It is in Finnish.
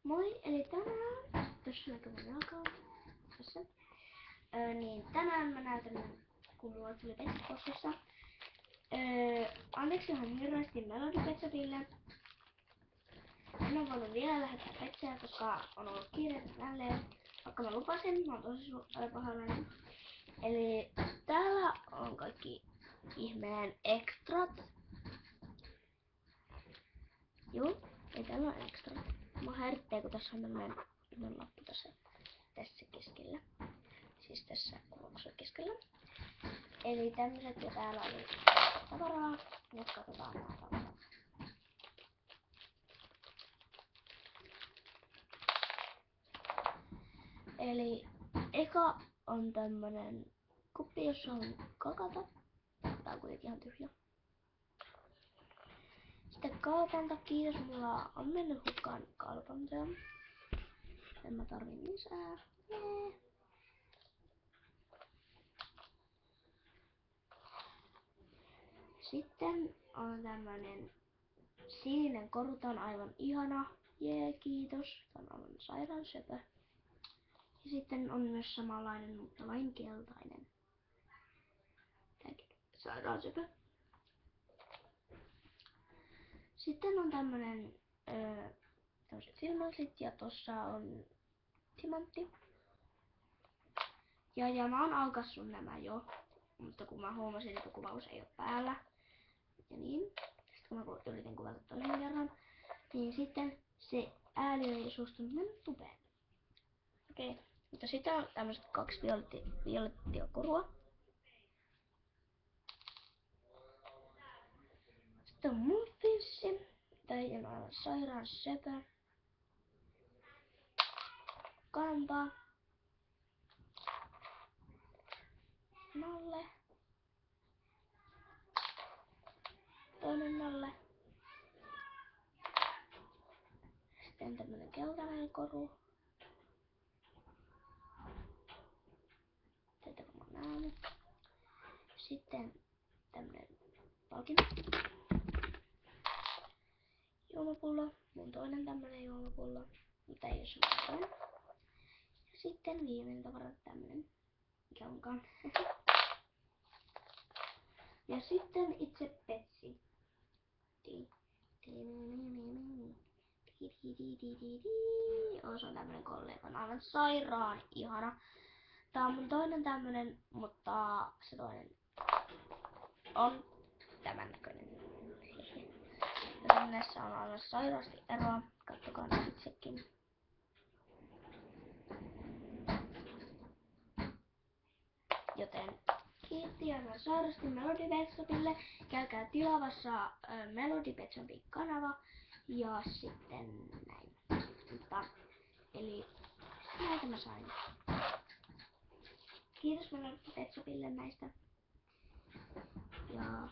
Moi, eli tänään, tuossa näkyy jalkaa, tässä, niin tänään mä näytän, kun mulla tuli Petsapossissa. Anteeksi ihan hirveästi Melody Petsapille. En oo voinut vielä lähettää Petsaa, koska on ollut kiireitä tälleen. Vaikka mä lupasin, mä oon tosi pahoillani. Eli täällä on kaikki ihmeen extrat. Juu, ei täällä on extrat. Mua häiritsee, kun tässä on tämmönen lappu tässä keskellä. Siis tässä kuvauksessa keskellä. Eli tämmöset, ja täällä oli tavaraa. Nyt katsotaan nää tavarat. Eli eka on tämmönen kuppi, jossa on kakata. Tää on kuitenkin ihan tyhjä. Sitten kalpanta, kiitos, mulla on mennyt hukkaan kalpantoja. En mä tarvii lisää. Nee. Sitten on tämmönen sininen koru, tää on aivan ihana. Jee, kiitos. Tää on aivan sairaan söpö. Ja sitten on myös samanlainen, mutta vain keltainen. Tääkin sairaan söpö. Sitten on tämmönen tämmöset silmälasit, ja tossa on timantti. Ja mä oon aukassut nämä jo, mutta kun mä huomasin, että kuvaus ei oo päällä. Ja niin. Sitten kun mä yritin kuvata toisen kerran, niin sitten se ääni ei suostunut mennä tupeen. Okei. Mutta sitten on tämmöset 2 violettia korua. Sitten on muffinssi. Tai on aivan sairaan söpö. Kampa. Nalle. Toinen nalle. Sitten tämmönen keltainen koru. Tätä kun mä oon nähnyt. Sitten tämmönen palkinto. Juomapullo. Mun toinen tämmönen juomapullo. Mutta ei oo semmoinen. Ja sitten viimeinen tavara tämmönen. Mikä onkaan. Ja sitten itse Petsi. Se on tämmönen kollegan aivan sairaan ihana. Tää on mun toinen tämmönen, mutta se toinen on tämän näköinen. Ja näissä on aivan sairaasti eroa. Kattokaa nyt itsekin. Joten kiitti aivan sairasti Melody Petsapille. Käykää tilaavassa Melody Petsapin kanava. Ja sitten näin. Mutta, eli näitä mä sain. Kiitos Melody Petsapille näistä. Ja